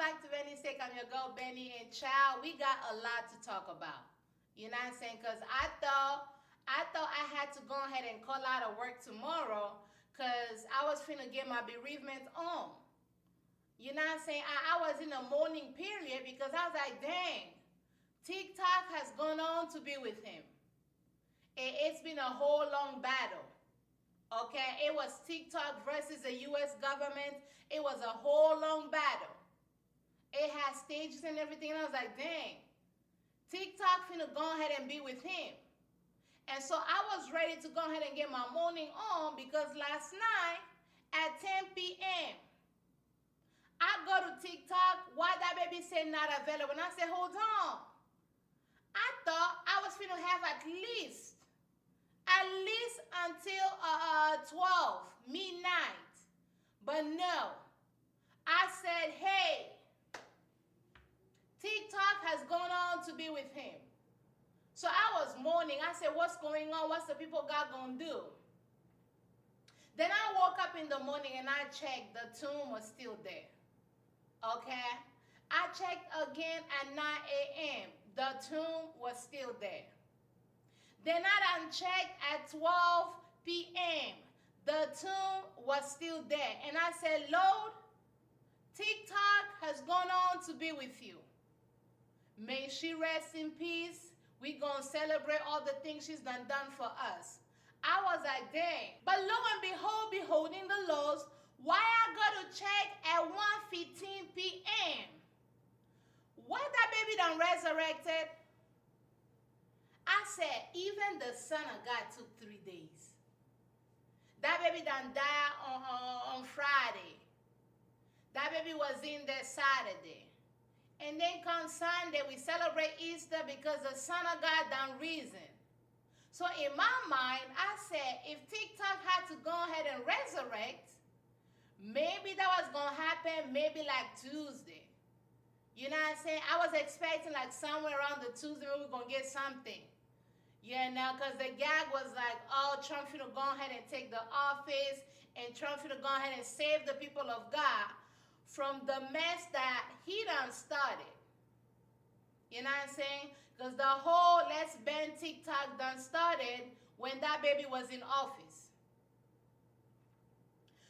back to Bennystake. I'm your girl Benny, and child, we got a lot to talk about. You know what I'm saying? Cause I had to go ahead and call out of work tomorrow, cause I was finna get my bereavement on. You know what I'm saying? I was in a mourning period because I was like, dang, TikTok has gone on to be with him. It's been a whole long battle. Okay, it was TikTok versus the U.S. government. It was a whole long battle. It had stages and everything, and I was like, dang, TikTok finna go ahead and be with him. And so I was ready to go ahead and get my morning on because last night at 10 p.m., I go to TikTok, why that baby said not available? And I said, hold on. I thought I was finna have at least until 12 midnight. But no. I said, hey, TikTok has gone on to be with him. So I was mourning. I said, what's going on? What's the people God gonna do? Then I woke up in the morning and I checked. The tomb was still there. Okay? I checked again at 9 a.m. The tomb was still there. Then I done checked at 12 p.m. The tomb was still there. And I said, Lord, TikTok has gone on to be with you. May she rest in peace. We're going to celebrate all the things she's done for us. I was like, dang. But lo and behold, beholding the laws, why I go to check at 1:15 p.m.? What that baby done resurrected? I said, even the Son of God took 3 days. That baby done died on Friday. That baby was in there Saturday. And then come Sunday, we celebrate Easter because the Son of God done risen. So in my mind, I said, if TikTok had to go ahead and resurrect, maybe that was going to happen maybe like Tuesday. You know what I'm saying? I was expecting like somewhere around the Tuesday we were going to get something. Yeah, now, because the gag was like, oh, Trump finna go ahead and take the office, and Trump finna go ahead and save the people of God from the mess that he done started. You know what I'm saying? Because the whole let's ban TikTok done started when that baby was in office.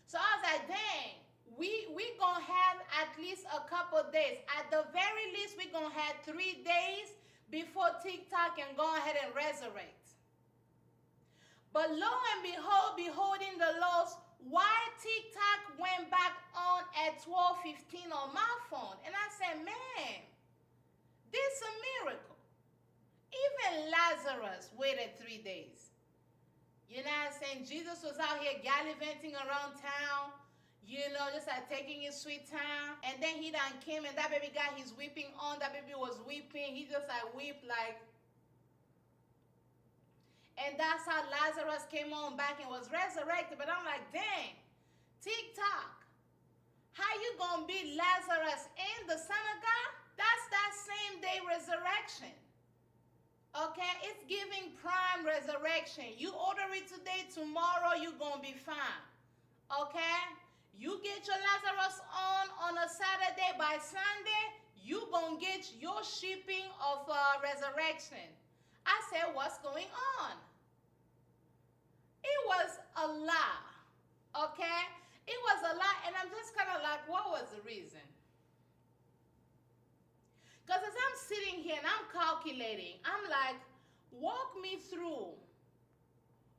So I was like, dang, we gonna have at least a couple days. At the very least, we gonna have 3 days before TikTok can go ahead and resurrect. But lo and behold, beholding the laws, why TikTok went back on at 12:15 on my phone? And I said, man, this is a miracle. Even Lazarus waited 3 days. You know what I'm saying? Jesus was out here gallivanting around town, you know, just like taking his sweet time. And then he done came and that baby got his weeping on. That baby was weeping. He just like weep like. And that's how Lazarus came on back and was resurrected. But I'm like, dang, TikTok, how you gonna beat Lazarus and the Son of God? That's that same day resurrection. Okay, it's giving prime resurrection. You order it today, tomorrow you're gonna be fine. Okay? You get your Lazarus on a Saturday, by Sunday, you gonna get your shipping of resurrection. I said, what's going on? It was a lie, okay? It was a lie, and I'm just kind of like, what was the reason? Because as I'm sitting here and I'm calculating, I'm like, walk me through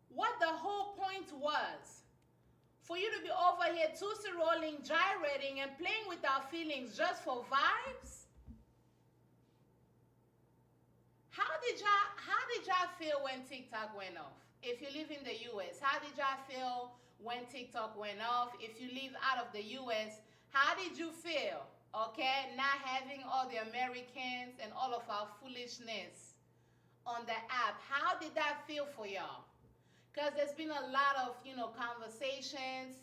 what the whole point was. For you to be over here tootsie rolling, gyrating, and playing with our feelings just for vibes? How did y'all feel when TikTok went off? If you live in the U.S., how did y'all feel when TikTok went off? If you live out of the U.S., how did you feel? Okay, not having all the Americans and all of our foolishness on the app. How did that feel for y'all? Because there's been a lot of, conversations,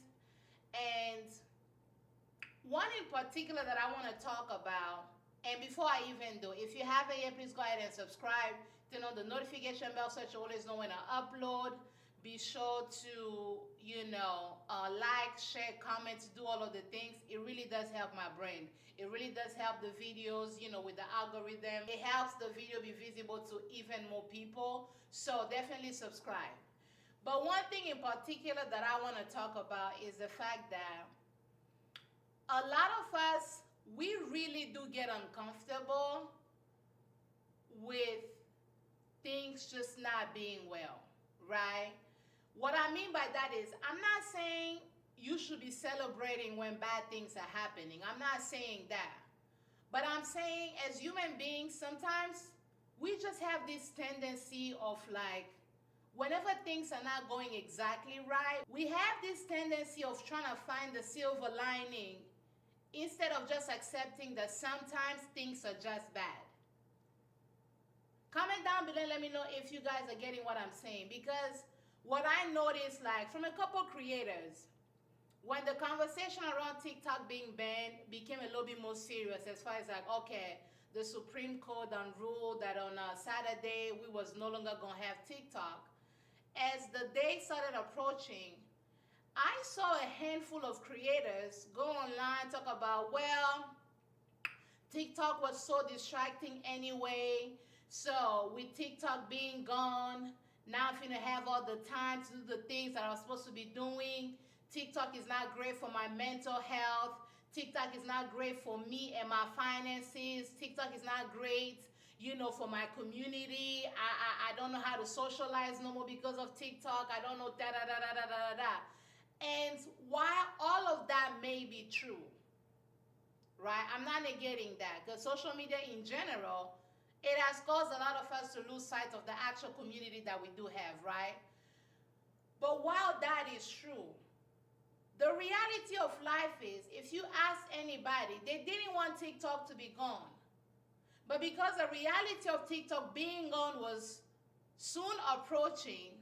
and one in particular that I want to talk about. And before I even do, if you haven't yet, please go ahead and subscribe. Turn on the notification bell so you always know when I upload. Be sure to, like, share, comment, do all of the things. It really does help my brain. It really really does help the videos, with the algorithm. It helps the video be visible to even more people. So definitely subscribe. But one thing in particular that I want to talk about is the fact that a lot of us, we really do get uncomfortable with things just not being well, right? What I mean by that is, I'm not saying you should be celebrating when bad things are happening. I'm not saying that. But I'm saying as human beings, sometimes we just have this tendency of like, whenever things are not going exactly right, we have this tendency of trying to find the silver lining instead of just accepting that sometimes things are just bad. Comment down below and let me know if you guys are getting what I'm saying, because what I noticed, like from a couple creators, when the conversation around TikTok being banned became a little bit more serious, as far as like, okay, the Supreme Court ruled that on Saturday we was no longer going to have TikTok. As the day started approaching, I saw a handful of creators go online, talk about, well, TikTok was so distracting anyway, so with TikTok being gone, now I'm gonna have all the time to do the things that I was supposed to be doing. TikTok is not great for my mental health. TikTok is not great for me and my finances. TikTok is not great, for my community. I don't know how to socialize no more because of TikTok. I don't know da-da-da-da-da-da-da. And while all of that may be true, right? I'm not negating that, because social media in general, it has caused a lot of us to lose sight of the actual community that we do have, right? But while that is true, the reality of life is, if you ask anybody, they didn't want TikTok to be gone. But because the reality of TikTok being gone was soon approaching,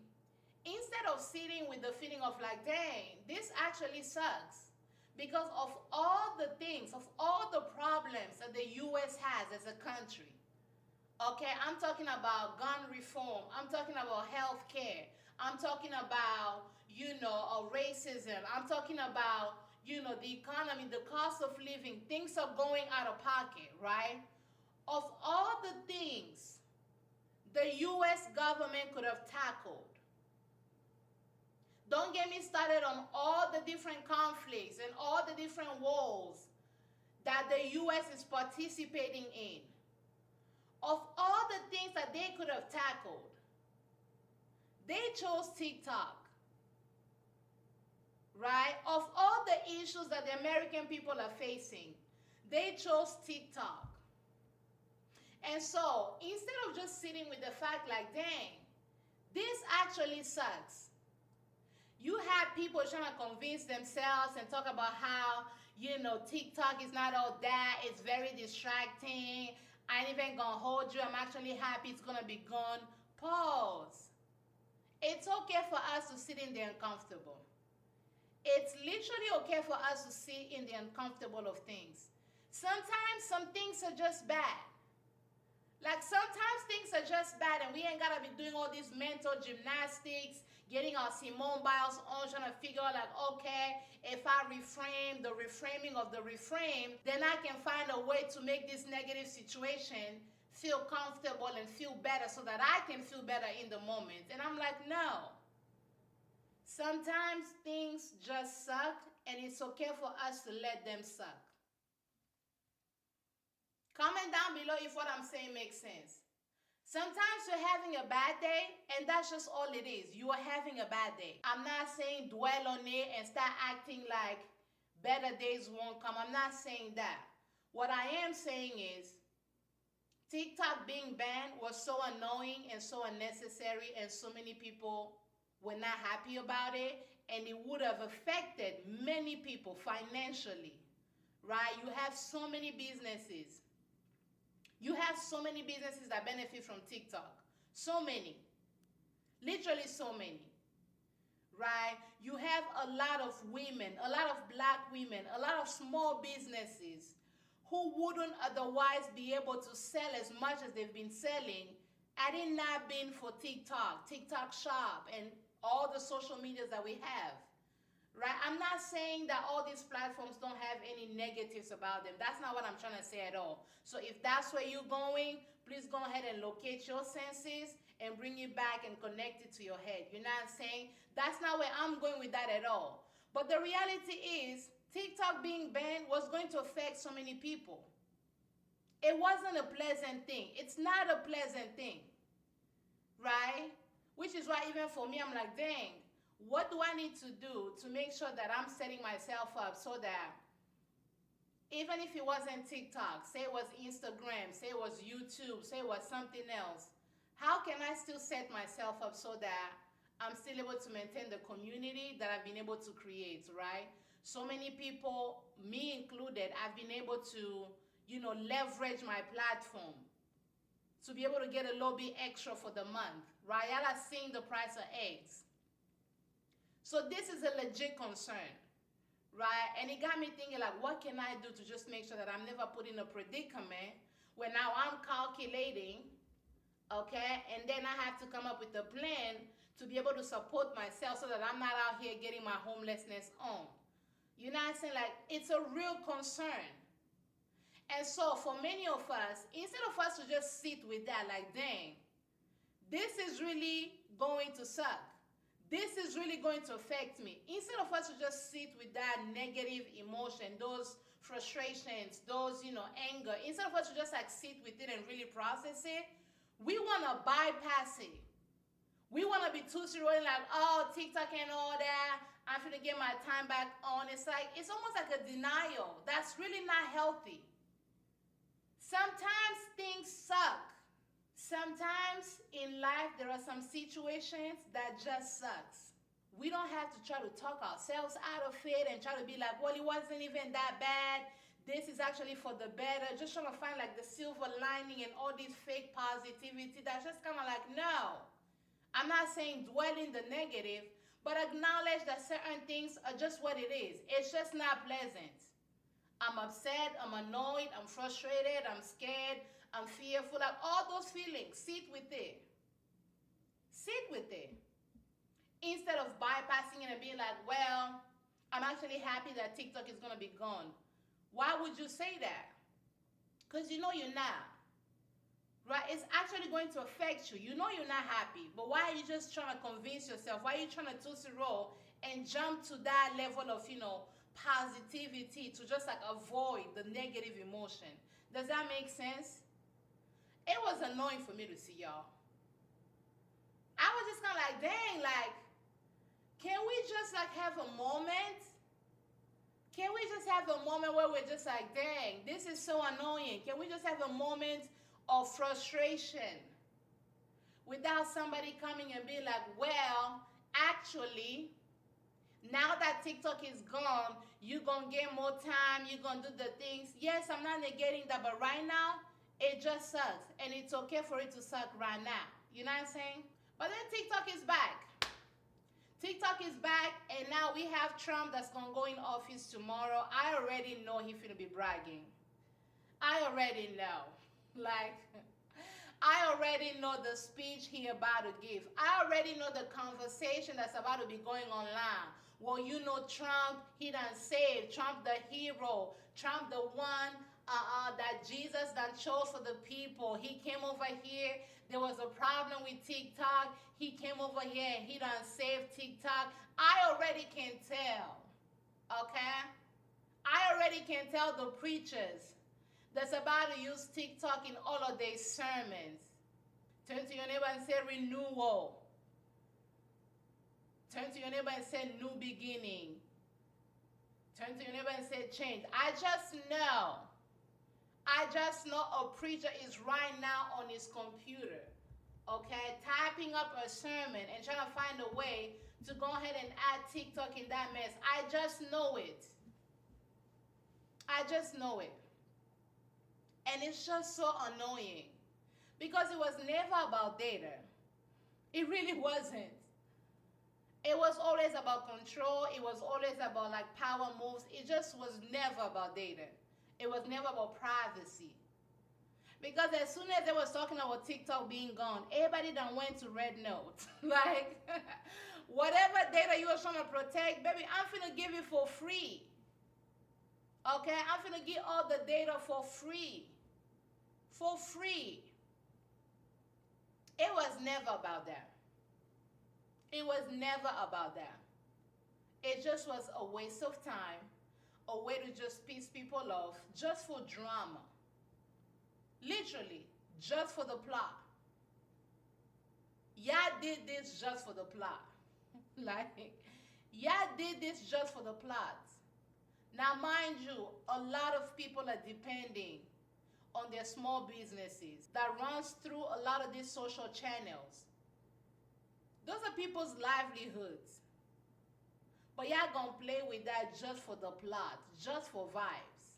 instead of sitting with the feeling of like, dang, this actually sucks, because of all the things, of all the problems that the U.S. has as a country. Okay, I'm talking about gun reform. I'm talking about health care. I'm talking about, racism. I'm talking about, the economy, the cost of living. Things are going out of pocket, right? Of all the things the U.S. government could have tackled, don't get me started on all the different conflicts and all the different wars that the U.S. is participating in. Of all the things that they could have tackled, they chose TikTok, right? Of all the issues that the American people are facing, they chose TikTok. And so, instead of just sitting with the fact like, dang, this actually sucks, you have people trying to convince themselves and talk about how, TikTok is not all that, it's very distracting, I ain't even gonna hold you, I'm actually happy it's gonna be gone. Pause. It's okay for us to sit in the uncomfortable. It's literally okay for us to sit in the uncomfortable of things. Sometimes some things are just bad. Like sometimes things are just bad and we ain't gotta be doing all these mental gymnastics, getting our Simone Biles on, trying to figure out like, okay, if I reframe the reframing of the reframe, then I can find a way to make this negative situation feel comfortable and feel better so that I can feel better in the moment. And I'm like, no. Sometimes things just suck and it's okay for us to let them suck. Comment down below if what I'm saying makes sense. Sometimes you're having a bad day, and that's just all it is. You are having a bad day. I'm not saying dwell on it and start acting like better days won't come. I'm not saying that. What I am saying is TikTok being banned was so annoying and so unnecessary, and so many people were not happy about it, and it would have affected many people financially, right? You have so many businesses. You have so many businesses that benefit from TikTok. So many. Literally so many. Right? You have a lot of women, a lot of black women, a lot of small businesses who wouldn't otherwise be able to sell as much as they've been selling had it not been for TikTok, TikTok Shop, and all the social medias that we have. right? I'm not saying that all these platforms don't have any negatives about them. That's not what I'm trying to say at all. So if that's where you're going, please go ahead and locate your senses and bring it back and connect it to your head. You're not saying that's not where I'm going with that at all. But the reality is, TikTok being banned was going to affect so many people. It wasn't a pleasant thing. It's not a pleasant thing, right? Which is why even for me, I'm like, dang, what do I need to do to make sure that I'm setting myself up so that even if it wasn't TikTok, say it was Instagram, say it was YouTube, say it was something else, how can I still set myself up so that I'm still able to maintain the community that I've been able to create, right? So many people, me included, I've been able to, leverage my platform to be able to get a little bit extra for the month, right? Y'all are seeing the price of eggs. So this is a legit concern, right? And it got me thinking, like, what can I do to just make sure that I'm never put in a predicament where now I'm calculating, okay? And then I have to come up with a plan to be able to support myself so that I'm not out here getting my homelessness on. You know what I'm saying? Like, it's a real concern. And so for many of us, instead of us to just sit with that, like, dang, this is really going to suck. This is really going to affect me. Instead of us to just sit with that negative emotion, those frustrations, those, anger, instead of us to just like sit with it and really process it, we want to bypass it. We want to be too rolling like, oh, TikTok and all that, I'm going to get my time back on. It's almost like a denial. That's really not healthy. Sometimes things suck. Sometimes in life, there are some situations that just sucks. We don't have to try to talk ourselves out of it and try to be like, well, it wasn't even that bad. This is actually for the better. Just trying to find like the silver lining and all this fake positivity. That's just kind of like, no. I'm not saying dwell in the negative, but acknowledge that certain things are just what it is. It's just not pleasant. I'm upset, I'm annoyed, I'm frustrated, I'm scared, I'm fearful, like all those feelings. Sit with it. Sit with it. Instead of bypassing it and being like, well, I'm actually happy that TikTok is going to be gone. Why would you say that? Because you know you're not. Right? It's actually going to affect you. You know you're not happy. But why are you just trying to convince yourself? Why are you trying to tootsie roll and jump to that level of, positivity to just like avoid the negative emotion? Does that make sense? It was annoying for me to see, y'all. I was just kind of like, dang, like, can we just like have a moment? Can we just have a moment where we're just like, dang, this is so annoying. Can we just have a moment of frustration without somebody coming and being like, well, actually, now that TikTok is gone, you're going to get more time, you're going to do the things. Yes, I'm not negating that, but right now, it just sucks. And it's okay for it to suck right now. You know what I'm saying? But then TikTok is back. TikTok is back, and now we have Trump that's going to go in office tomorrow. I already know he's going to be bragging. I already know. Like, I already know the speech he about to give. I already know the conversation that's about to be going online. Well, you know Trump, he done saved. Trump the hero. Trump the one that Jesus done chose for the people. He came over here. There was a problem with TikTok. He came over here and he done saved TikTok. I already can tell. Okay? I already can tell the preachers that's about to use TikTok in all of their sermons. Turn to your neighbor and say renewal. Turn to your neighbor and say new beginning. Turn to your neighbor and say change. I just know a preacher is right now on his computer, okay, typing up a sermon and trying to find a way to go ahead and add TikTok in that mess. I just know it. I just know it. And it's just so annoying because it was never about data. It really wasn't. It was always about control. It was always about like power moves. It just was never about data. It was never about privacy. Because as soon as they was talking about TikTok being gone, everybody done went to Red Note. Like, Whatever data you was trying to protect, baby, I'm finna give it for free. Okay? I'm finna give all the data for free. For free. It was never about that. It was never about that. It just was a waste of time, a way to just piss people off, just for drama. Literally, just for the plot. Y'all did this just for the plot. Like, y'all did this just for the plot. Now, mind you, a lot of people are depending on their small businesses that runs through a lot of these social channels. Those are people's livelihoods. But y'all gonna play with that just for the plot, just for vibes.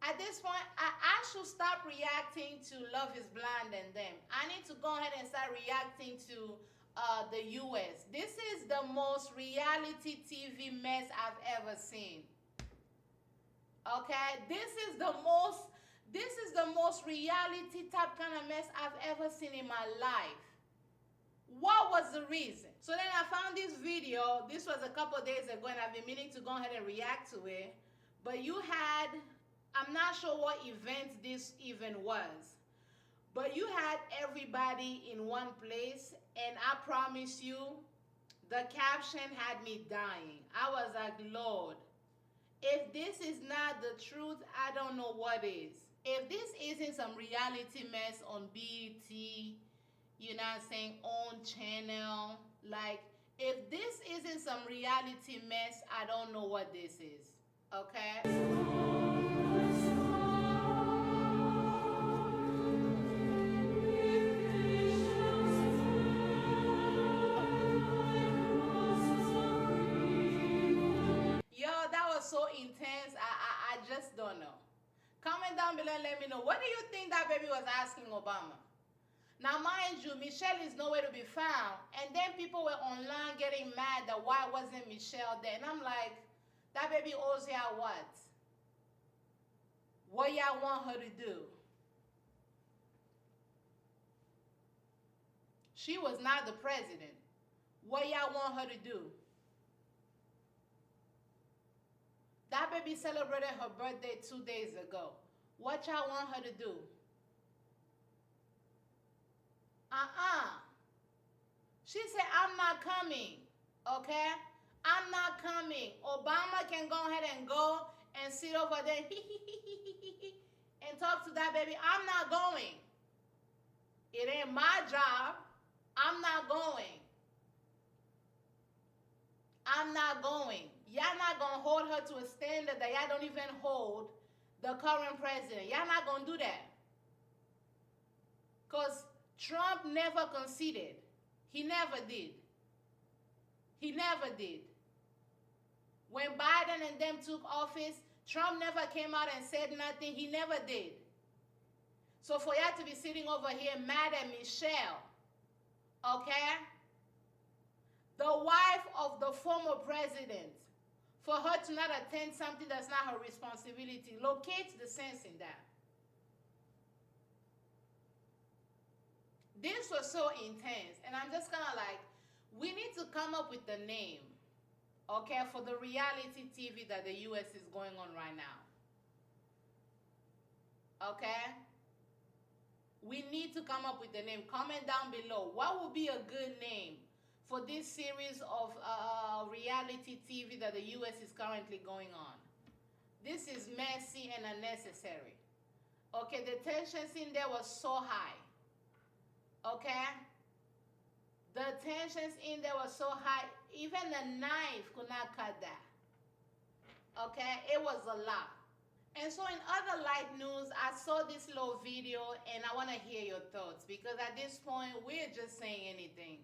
At this point, I should stop reacting to Love is Blind and them. I need to go ahead and start reacting to the US. This is the most reality TV mess I've ever seen. Okay? This is the most reality type kind of mess I've ever seen in my life. What was the reason? So then I found this video. This was a couple days ago, and I've been meaning to go ahead and react to it. But you had, I'm not sure what event this even was, but you had everybody in one place, and I promise you, the caption had me dying. I was like, Lord, if this is not the truth, I don't know what is. If this isn't some reality mess on BET, you know what I'm saying, own channel, like, if this isn't some reality mess, I don't know what this is, okay? Yo, that was so intense, I just don't know. Comment down below and let me know, what do you think that baby was asking Obama? Now, mind you, Michelle is nowhere to be found. And then people were online getting mad that why wasn't Michelle there? And I'm like, that baby owes y'all what? What y'all want her to do? She was not the president. What y'all want her to do? That baby celebrated her birthday 2 days ago. What y'all want her to do? She said, I'm not coming, okay? I'm not coming. Obama can go ahead and go and sit over there and talk to that baby. I'm not going. It ain't my job. I'm not going. I'm not going. Y'all not going to hold her to a standard that y'all don't even hold the current president. Y'all not going to do that. Because Trump never conceded. He never did. He never did. When Biden and them took office, Trump never came out and said nothing. He never did. So for y'all to be sitting over here mad at Michelle, okay? The wife of the former president, for her to not attend something that's not her responsibility, locate the sense in that. This was so intense, and I'm just kind of like, we need to come up with the name, okay, for the reality TV that the US is going on right now. Okay? We need to come up with the name. Comment down below. What would be a good name for this series of reality TV that the US is currently going on? This is messy and unnecessary. Okay, the tensions in there was so high. Okay? The tensions in there were so high, even the knife could not cut that. Okay? It was a lot. And so in other light news, I saw this little video and I want to hear your thoughts, because at this point, we're just saying anything.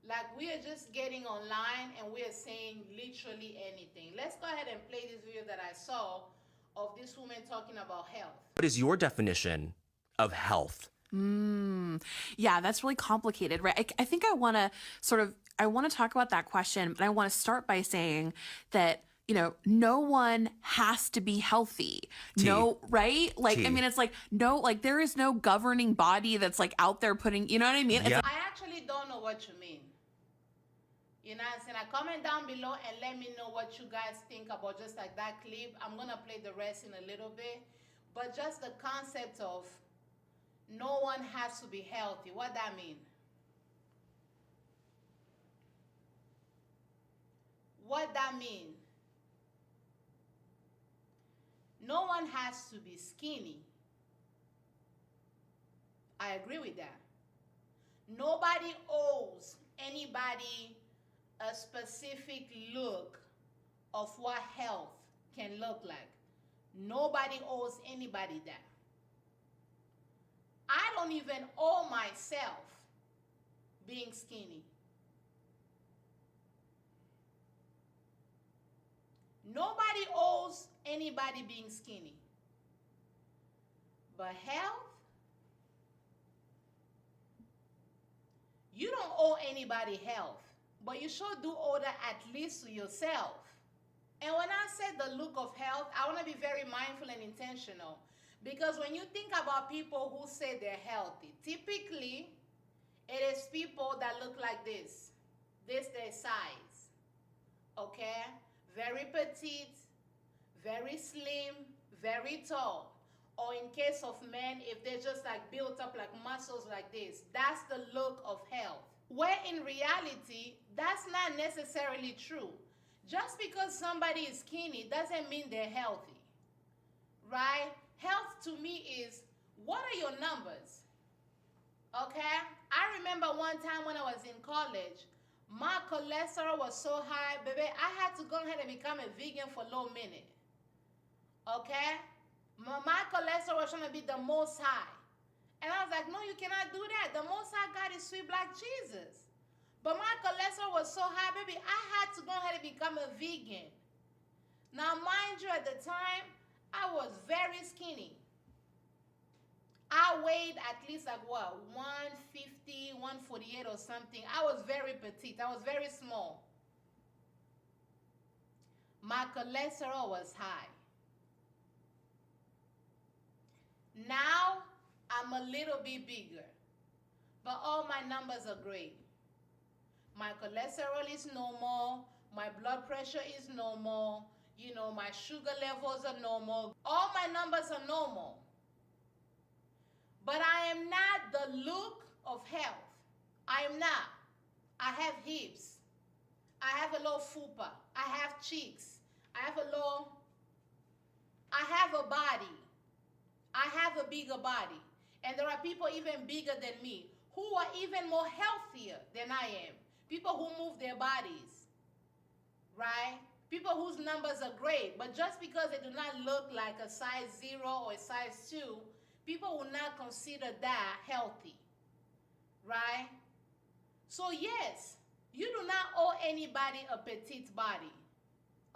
Like, we are just getting online and we are saying literally anything. Let's go ahead and play this video that I saw of this woman talking about health. What is your definition of health? Yeah, that's really complicated, right? I think I want to talk about that question, but I want to start by saying that, you know, no one has to be healthy. No, right? Like, I mean, it's like, no, like there is no governing body that's like out there putting, you know what I mean? Yeah. I actually don't know what you mean. You know what I'm saying? Comment down below and let me know what you guys think about just like that clip. I'm going to play the rest in a little bit. But just the concept of no one has to be healthy. What that mean? What that mean? No one has to be skinny. I agree with that. Nobody owes anybody a specific look of what health can look like. Nobody owes anybody that. I don't even owe myself being skinny. Nobody owes anybody being skinny. But health, you don't owe anybody health, but you sure do owe that at least to yourself. And when I said the look of health, I want to be very mindful and intentional. Because when you think about people who say they're healthy, typically it is people that look like this. This their size. Okay? Very petite, very slim, very tall. Or in case of men, if they're just like built up like muscles like this, that's the look of health. Where in reality, that's not necessarily true. Just because somebody is skinny doesn't mean they're healthy, right? Health to me is, what are your numbers? Okay? I remember one time when I was in college, my cholesterol was so high, baby, I had to go ahead and become a vegan for a little minute. Okay? My cholesterol was trying to be the most high. And I was like, no, you cannot do that. The most high God is sweet black Jesus. But my cholesterol was so high, baby, I had to go ahead and become a vegan. Now, mind you, at the time, I was very skinny. I weighed at least like what, 150, 148 or something. I was very petite. I was very small. My cholesterol was high. Now, I'm a little bit bigger. But all my numbers are great. My cholesterol is normal. My blood pressure is normal. You know, my sugar levels are normal. All my numbers are normal. But I am not the look of health. I am not. I have hips. I have a little fupa. I have cheeks. I have a body. I have a bigger body. And there are people even bigger than me who are even more healthier than I am. People who move their bodies, right? People whose numbers are great, but just because they do not look like a size 0 or a size 2, people will not consider that healthy, right? So yes, you do not owe anybody a petite body,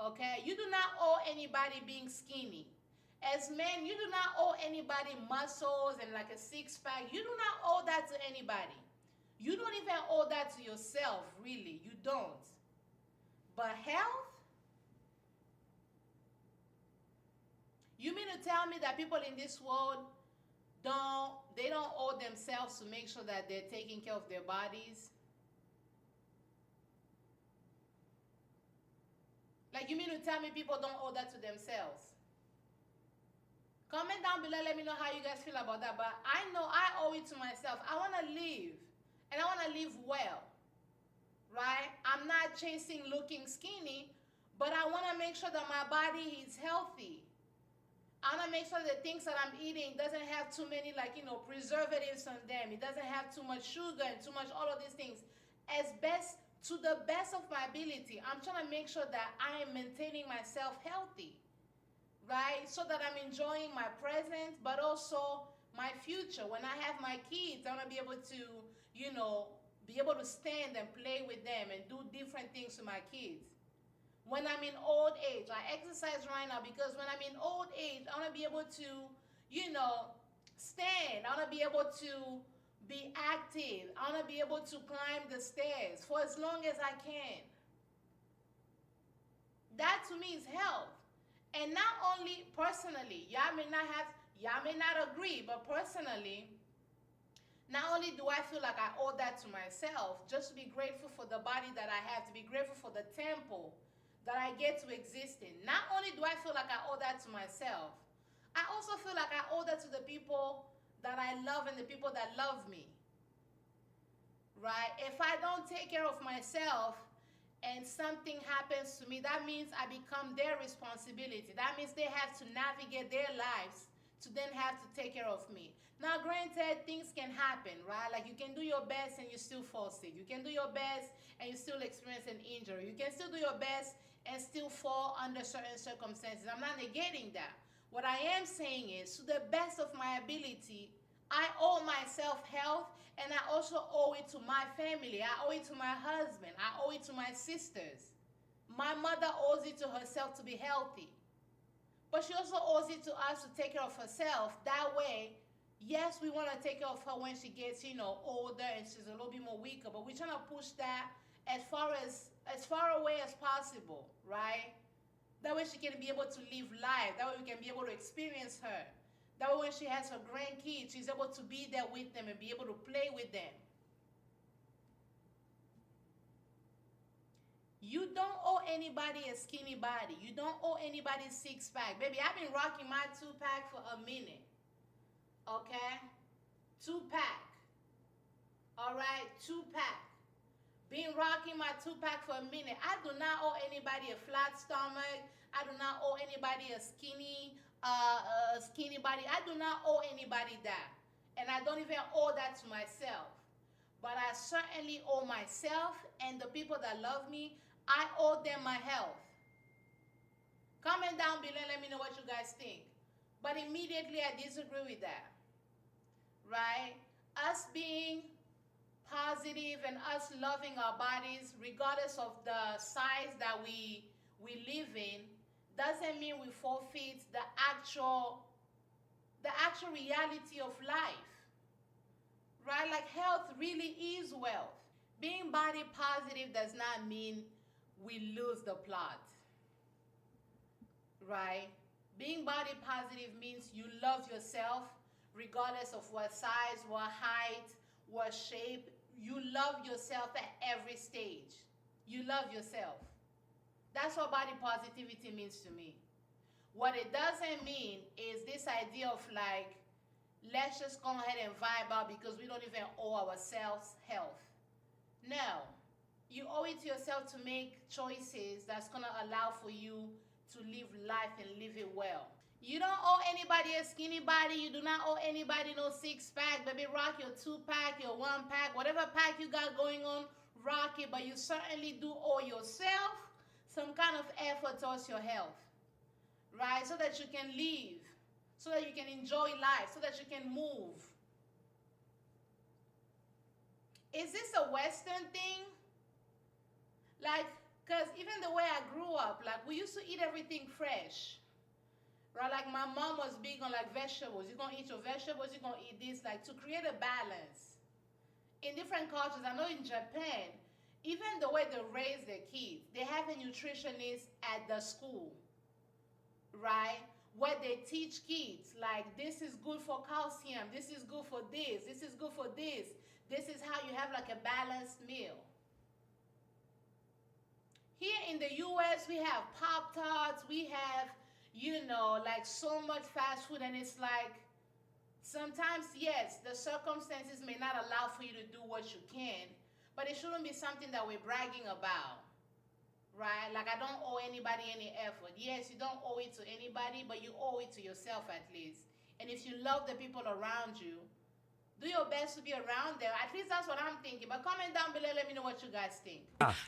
okay? You do not owe anybody being skinny. As men, you do not owe anybody muscles and like a six-pack. You do not owe that to anybody. You don't even owe that to yourself, really. You don't. But health? You mean to tell me that people in this world they don't owe themselves to make sure that they're taking care of their bodies? Like, you mean to tell me people don't owe that to themselves? Comment down below, let me know how you guys feel about that. But I know I owe it to myself. I want to live, and I want to live well, right? I'm not chasing looking skinny, but I want to make sure that my body is healthy. I want to make sure that the things that I'm eating doesn't have too many, like, you know, preservatives on them. It doesn't have too much sugar and too much all of these things. To the best of my ability, I'm trying to make sure that I am maintaining myself healthy, right? So that I'm enjoying my present, but also my future. When I have my kids, I want to be able to, you know, be able to stand and play with them and do different things with my kids. When I'm in old age, I exercise right now because when I'm in old age, I want to be able to, you know, stand. I want to be able to be active. I want to be able to climb the stairs for as long as I can. That to me is health. And not only personally, y'all may not agree, but personally, Not only do I feel like I owe that to myself, just to be grateful for the body that I have, to be grateful for the temple that I get to exist in. Not only do I feel like I owe that to myself, I also feel like I owe that to the people that I love and the people that love me. Right? If I don't take care of myself and something happens to me, that means I become their responsibility. That means they have to navigate their lives to then have to take care of me. Now, granted, things can happen, right? Like you can do your best and you still fall sick. You can do your best and you still experience an injury. You can still do your best and still fall under certain circumstances. I'm not negating that. What I am saying is, to the best of my ability, I owe myself health, and I also owe it to my family. I owe it to my husband. I owe it to my sisters. My mother owes it to herself to be healthy. But she also owes it to us to take care of herself. That way, yes, we want to take care of her when she gets, older and she's a little bit more weaker, but we're trying to push that as far away as possible, right? That way she can be able to live life. That way we can be able to experience her. That way when she has her grandkids, she's able to be there with them and be able to play with them. You don't owe anybody a skinny body. You don't owe anybody a six-pack. Baby, I've been rocking my two-pack for a minute. Okay? Two-pack. All right? Two-pack. Been rocking my two-pack for a minute. I do not owe anybody a flat stomach. I do not owe anybody a skinny body. I do not owe anybody that. And I don't even owe that to myself. But I certainly owe myself and the people that love me, I owe them my health. Comment down below and let me know what you guys think. But immediately I disagree with that. Right? Us being positive and us loving our bodies, regardless of the size that we live in, doesn't mean we forfeit the actual reality of life. Right? Like health really is wealth. Being body positive does not mean we lose the plot. Right? Being body positive means you love yourself regardless of what size, what height, what shape. You love yourself at every stage. You love yourself. That's what body positivity means to me. What it doesn't mean is this idea of like, let's just go ahead and vibe out because we don't even owe ourselves health. No. You owe it to yourself to make choices that's going to allow for you to live life and live it well. You don't owe anybody a skinny body. You do not owe anybody no six-pack. Baby, rock your two-pack, your one-pack, whatever pack you got going on, rock it. But you certainly do owe yourself some kind of effort towards your health, right? So that you can live, so that you can enjoy life, so that you can move. Is this a Western thing? Like, because even the way I grew up, like we used to eat everything fresh. Right, like my mom was big on like vegetables. You're gonna eat your vegetables, you're gonna eat this, like to create a balance. In different cultures, I know in Japan, even the way they raise their kids, they have a nutritionist at the school, right? Where they teach kids, like this is good for calcium, this is good for this is good for this. This is how you have like a balanced meal. Here in the US, we have Pop-Tarts, we have like so much fast food, and it's like sometimes, yes, the circumstances may not allow for you to do what you can, but it shouldn't be something that we're bragging about, right? Like I don't owe anybody any effort. Yes, you don't owe it to anybody, but you owe it to yourself at least. And if you love the people around you, do your best to be around there. At least that's what I'm thinking. But comment down below, let me know what you guys think.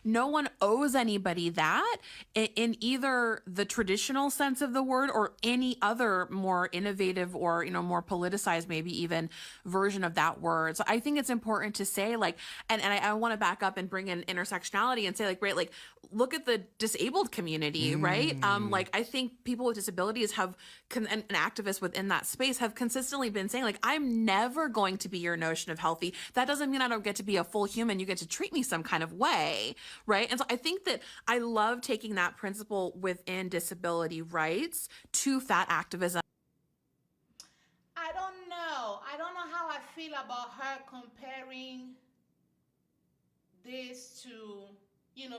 No one owes anybody that in either the traditional sense of the word or any other more innovative or, more politicized, maybe even version of that word. So I think it's important to say like, and I want to back up and bring in intersectionality and say like, right, like look at the disabled community, right? Like I think people with disabilities have, and activists within that space have consistently been saying like, I'm never going to be your notion of healthy. That doesn't mean I don't get to be a full human. You get to treat me some kind of way, right? And so I think that I love taking that principle within disability rights to fat activism. I don't know how I feel about her comparing this to,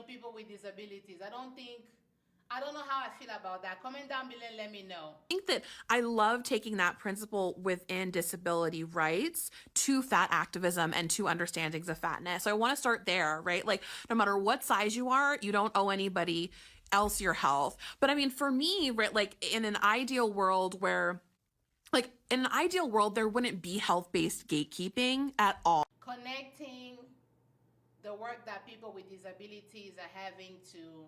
people with disabilities. I don't know how I feel about that. Comment down below and let me know. I think that I love taking that principle within disability rights to fat activism and to understandings of fatness. So I want to start there, right? Like, no matter what size you are, you don't owe anybody else your health. But I mean, for me, right, like in an ideal world where, like in an ideal world, there wouldn't be health-based gatekeeping at all. Connecting the work that people with disabilities are having to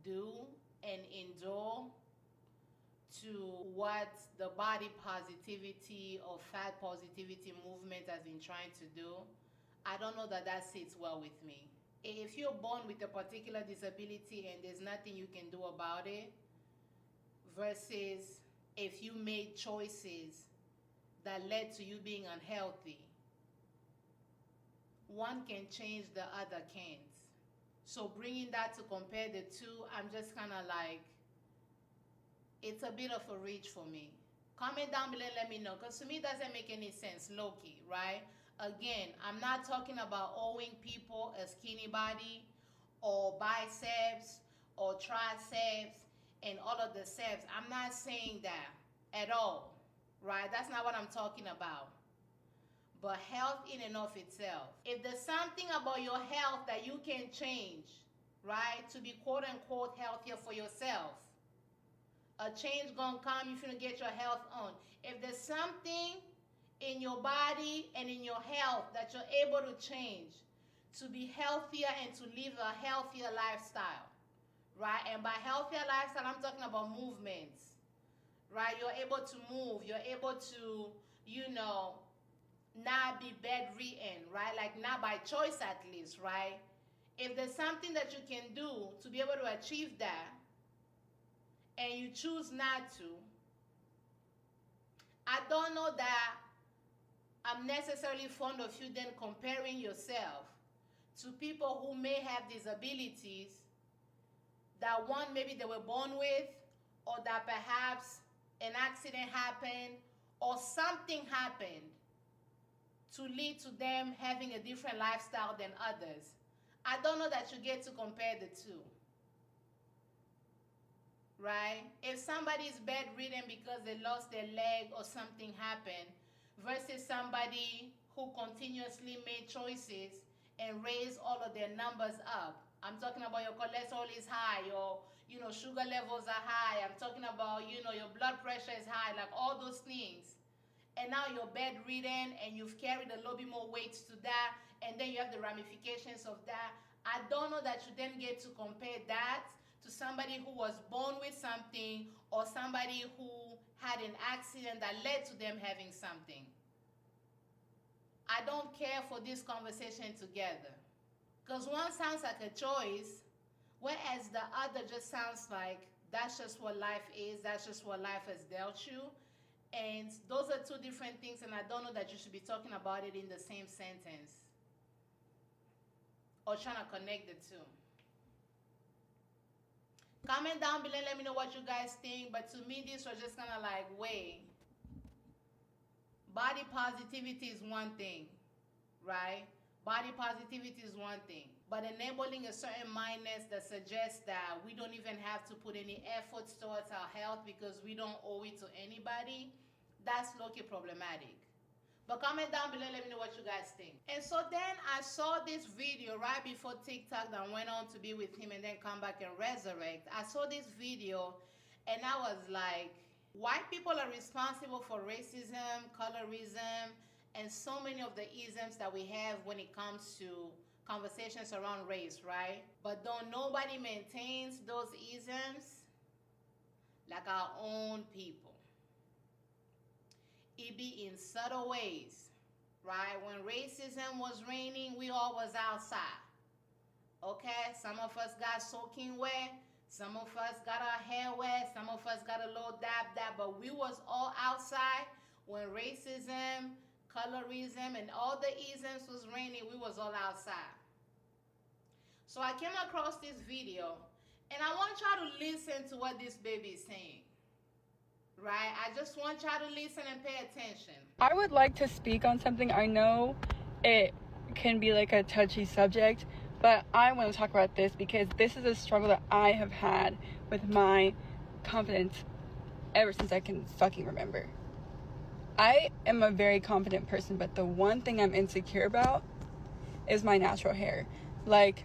do and endure to what the body positivity or fat positivity movement has been trying to do, I don't know that sits well with me. If you're born with a particular disability and there's nothing you can do about it, versus if you made choices that led to you being unhealthy, one can change, the other can't. So bringing that to compare the two, I'm just kind of like, it's a bit of a reach for me. Comment down below and let me know, because to me it doesn't make any sense, low-key, right? Again, I'm not talking about owing people a skinny body or biceps or triceps and all of the steps. I'm not saying that at all, right? That's not what I'm talking about. But health in and of itself. If there's something about your health that you can change, right, to be quote unquote healthier for yourself, a change gonna come if you don't get your health on. If there's something in your body and in your health that you're able to change to be healthier and to live a healthier lifestyle, right? And by healthier lifestyle, I'm talking about movements, right? You're able to move, you're able to, not be bedridden, right? Like not by choice at least, right? If there's something that you can do to be able to achieve that and you choose not to, I don't know that I'm necessarily fond of you then comparing yourself to people who may have disabilities that one, maybe they were born with, or that perhaps an accident happened or something happened to lead to them having a different lifestyle than others. I don't know that you get to compare the two, right? If somebody's bedridden because they lost their leg or something happened versus somebody who continuously made choices and raised all of their numbers up. I'm talking about your cholesterol is high, your sugar levels are high. I'm talking about, your blood pressure is high, like all those things. And now you're bedridden and you've carried a little bit more weight to that, and then you have the ramifications of that. I don't know that you then get to compare that to somebody who was born with something or somebody who had an accident that led to them having something. I don't care for this conversation together. Because one sounds like a choice, whereas the other just sounds like that's just what life is, that's just what life has dealt you. And those are two different things, and I don't know that you should be talking about it in the same sentence or trying to connect the two. Comment down below and let me know what you guys think, but to me this was just kind of like, wait, body positivity is one thing, right? Body positivity is one thing, but enabling a certain mindness that suggests that we don't even have to put any efforts towards our health because we don't owe it to anybody, that's low-key problematic. But comment down below, let me know what you guys think. And so then I saw this video right before TikTok that went on to be with him and then come back and resurrect. I saw this video and I was like, white people are responsible for racism, colorism, and so many of the isms that we have when it comes to conversations around race, right? But don't nobody maintains those isms like our own people. It be in subtle ways, right? When racism was reigning, we all was outside, okay? Some of us got soaking wet, some of us got our hair wet, some of us got a little dab, but we was all outside when racism, colorism, and all the isms was reigning. We was all outside. So I came across this video, and I want y'all to listen to what this baby is saying. right? I just want y'all to listen and pay attention. I would like to speak on something. I know it can be like a touchy subject, but I want to talk about this because this is a struggle that I have had with my confidence ever since I can fucking remember. I am a very confident person, but the one thing I'm insecure about is my natural hair. Like,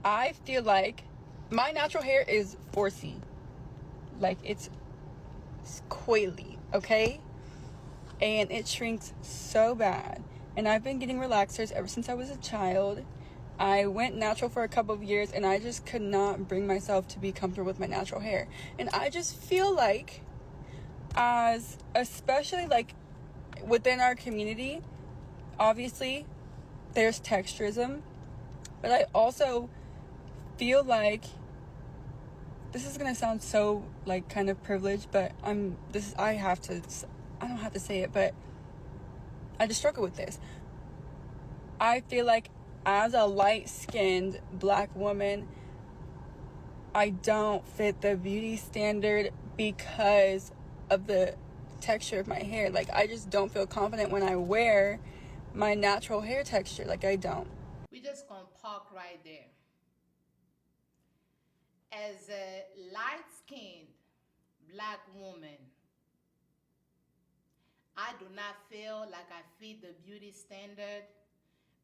I feel like my natural hair is 4C. Like, it's coily, okay? And it shrinks so bad. And I've been getting relaxers ever since I was a child. I went natural for a couple of years, and I just could not bring myself to be comfortable with my natural hair. And I just feel like, especially like within our community, obviously there's texturism, but I also feel like, this is gonna sound so like kind of privileged, but I don't have to say it, but I just struggle with this. I feel like as a light-skinned black woman, I don't fit the beauty standard because of the texture of my hair. Like, I just don't feel confident when I wear my natural hair texture. Like, I don't. We just gonna park right there. As a light-skinned black woman, I do not feel like I fit the beauty standard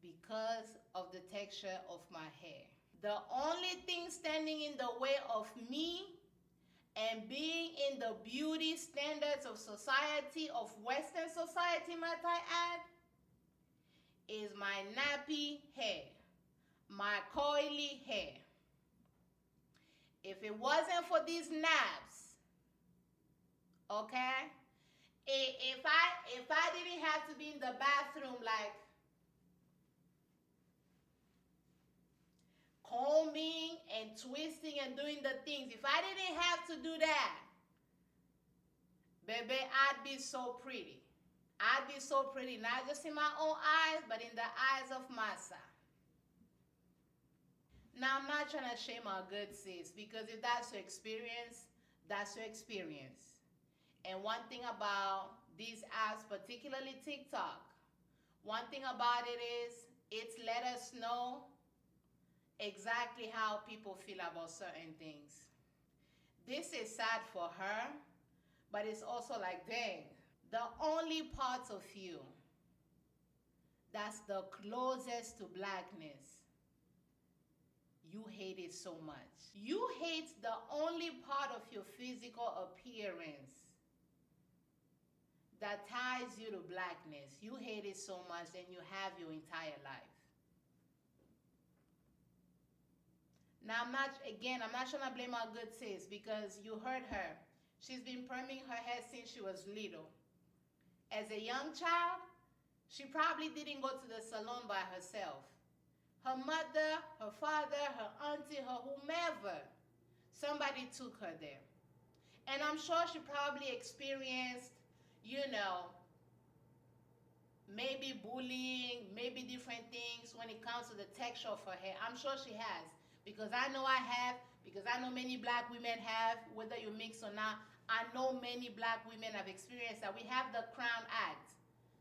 because of the texture of my hair. The only thing standing in the way of me and being in the beauty standards of society, of Western society, might I add, is my nappy hair, my coily hair. If it wasn't for these naps, okay, if I didn't have to be in the bathroom like combing and twisting and doing the things, if I didn't have to do that, baby, I'd be so pretty. I'd be so pretty, not just in my own eyes, but in the eyes of Massa. Now, I'm not trying to shame our good sis, because if that's your experience, that's your experience. And one thing about these apps, particularly TikTok, one thing about it is it's let us know exactly how people feel about certain things. This is sad for her, but it's also like, dang, the only parts of you that's the closest to blackness, you hate it so much. You hate the only part of your physical appearance that ties you to blackness. You hate it so much, and you have your entire life. Now, I'm not trying to blame our good sis, because you heard her. She's been perming her hair since she was little. As a young child, she probably didn't go to the salon by herself. Her mother, her father, her auntie, her whomever, somebody took her there. And I'm sure she probably experienced, maybe bullying, maybe different things when it comes to the texture of her hair. I'm sure she has, because I know I have, because I know many black women have, whether you mix or not. I know many black women have experienced that. We have the Crown Act.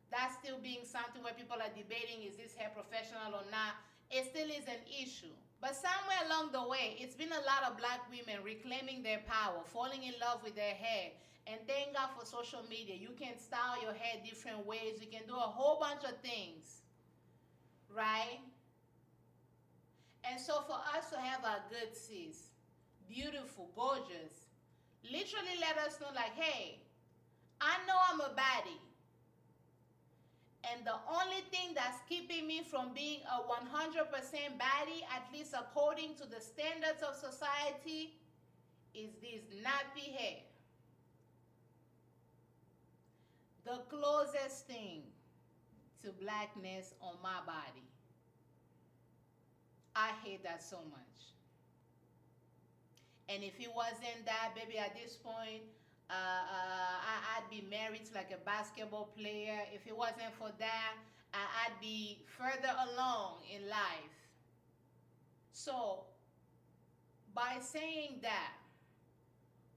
That's still being something where people are debating, is this hair professional or not? It still is an issue. But somewhere along the way, it's been a lot of black women reclaiming their power, falling in love with their hair. And thank God for social media. You can style your hair different ways. You can do a whole bunch of things, right? And so for us to have our good sis, beautiful, gorgeous, literally let us know like, hey, I know I'm a baddie. And the only thing that's keeping me from being a 100% baddie, at least according to the standards of society, is this nappy hair. The closest thing to blackness on my body. I hate that so much. And if it wasn't that, baby, at this point, I'd be married to like a basketball player. If it wasn't for that, I'd be further along in life. So, by saying that,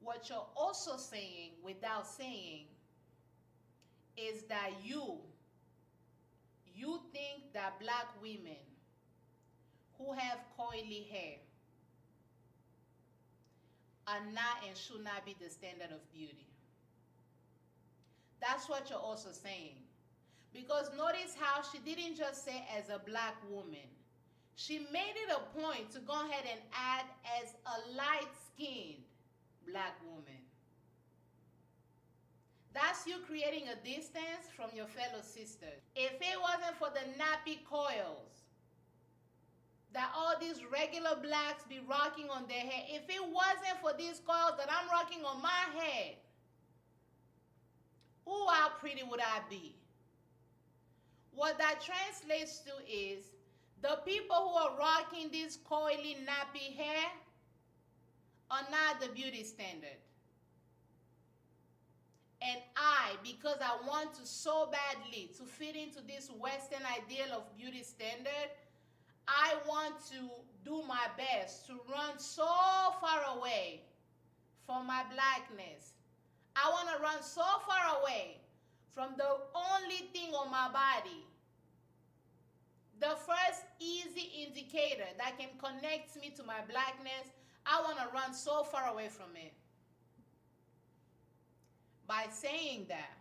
What you're also saying without saying is that you think that black women who have coily hair are not and should not be the standard of beauty. That's what you're also saying. Because notice how she didn't just say as a black woman. She made it a point to go ahead and add as a light-skinned black woman. That's you creating a distance from your fellow sisters. If it wasn't for the nappy coils that all these regular blacks be rocking on their head, if it wasn't for these coils that I'm rocking on my head, how pretty would I be? What that translates to is the people who are rocking this coily nappy hair are not the beauty standard. And because I want to so badly to fit into this Western ideal of beauty standard, I want to do my best to run so far away from my blackness. I want to run so far away from the only thing on my body, the first easy indicator that can connect me to my blackness. I want to run so far away from it. By saying that,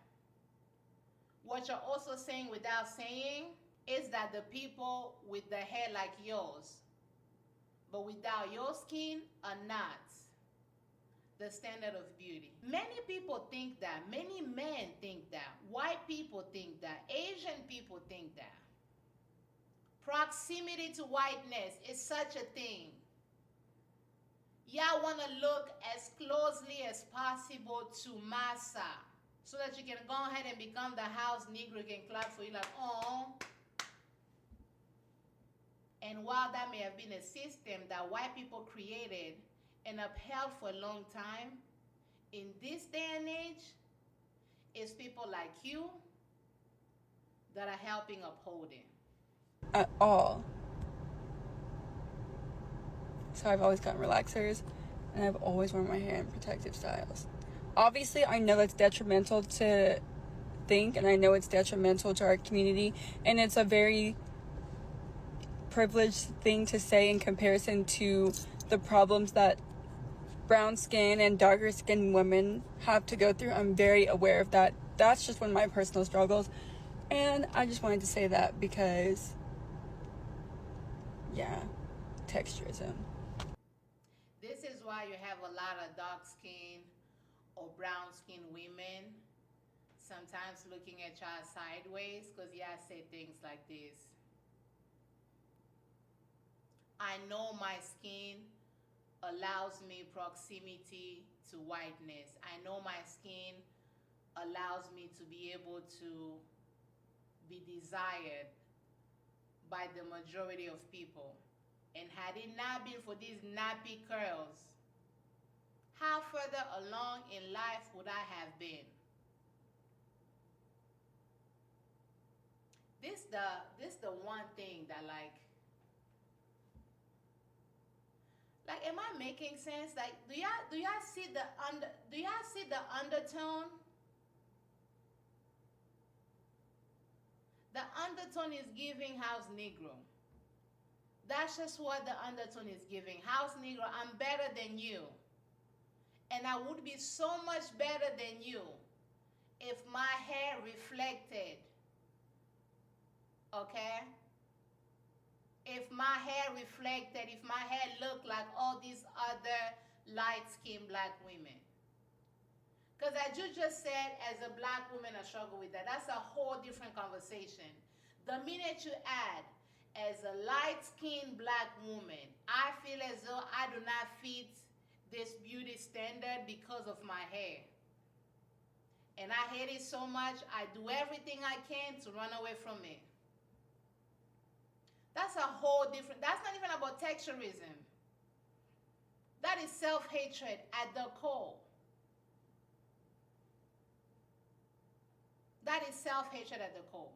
what you're also saying without saying is that the people with the hair like yours, but without your skin, are not the standard of beauty. Many people think that. Many men think that. White people think that. Asian people think that. Proximity to whiteness is such a thing. Y'all want to look as closely as possible to massa so that you can go ahead and become the house Negro can clap for you like, oh. And while that may have been a system that white people created and upheld for a long time, in this day and age, it's people like you that are helping uphold it. At all. So I've always gotten relaxers, and I've always worn my hair in protective styles. Obviously, I know it's detrimental to think, and I know it's detrimental to our community, and it's a very privileged thing to say in comparison to the problems that brown skin and darker skinned women have to go through. I'm very aware of that. That's just one of my personal struggles, and I just wanted to say that because, yeah, texturism. This is why you have a lot of dark skin or brown skin women sometimes looking at y'all sideways because y'all say things like this. I know my skin allows me proximity to whiteness. I know my skin allows me to be able to be desired by the majority of people. And had it not been for these nappy curls, how further along in life would I have been? This the one thing that like am I making sense? Like do y'all see the undertone? The undertone is giving house Negro. That's just what the undertone is giving. House Negro, I'm better than you. And I would be so much better than you if my hair reflected, okay? If my hair reflected, if my hair looked like all these other light-skinned black women. Because as you just said, as a black woman, I struggle with that. That's a whole different conversation. The minute you add, as a light-skinned black woman, I feel as though I do not fit this beauty standard because of my hair. And I hate it so much, I do everything I can to run away from it. That's a whole different, that's not even about texturism. That is self-hatred at the core. That is self-hatred at the core.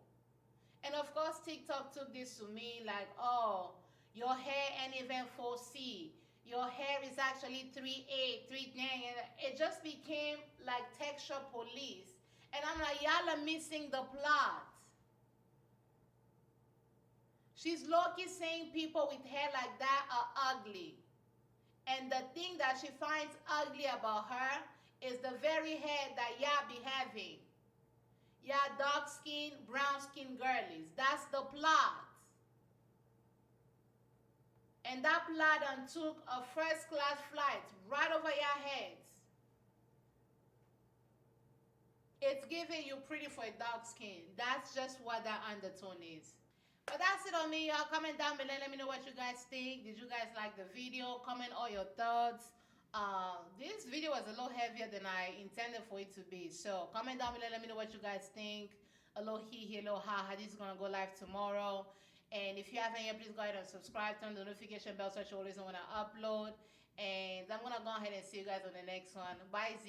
And of course, TikTok took this to mean like, oh, your hair ain't even 4C. Your hair is actually 3/8, 3/10, and it just became like texture police. And I'm like, y'all are missing the plot. She's low-key saying people with hair like that are ugly. And the thing that she finds ugly about her is the very hair that y'all be having. Y'all dark skin, brown skin girlies. That's the plot. And that plot took a first-class flight right over your heads. It's giving you pretty for a dark skin. That's just what that undertone is. But that's it on me, y'all. Comment down below. Let me know what you guys think. Did you guys like the video? Comment all your thoughts. This video was a little heavier than I intended for it to be. So comment down below. Let me know what you guys think. A little hee, a little ha. This is going to go live tomorrow. And if you haven't yet, please go ahead and subscribe. Turn the notification bell so you always know when I upload. And I'm going to go ahead and see you guys on the next one. Bye, Z.